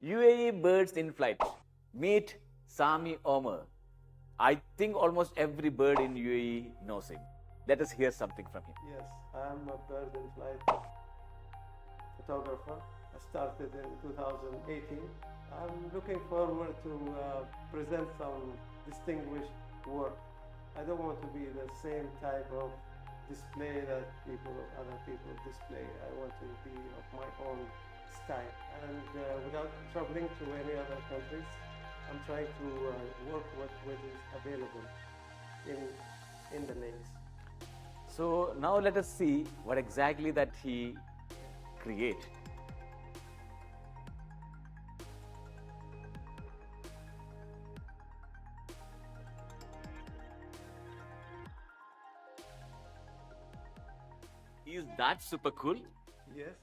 UAE birds in flight. Meet Sami Omar. I think almost every bird in UAE knows him. Let us hear something from him. Yes, I'm a bird in flight photographer. I started in 2018. I'm looking forward to present some distinguished work. I don't want to be the same type of display that other people display. I want to be of my own style. And without traveling to any other countries, I'm trying to work what is available in the lakes. So now let us see what exactly that he create. Is that super cool? Yes,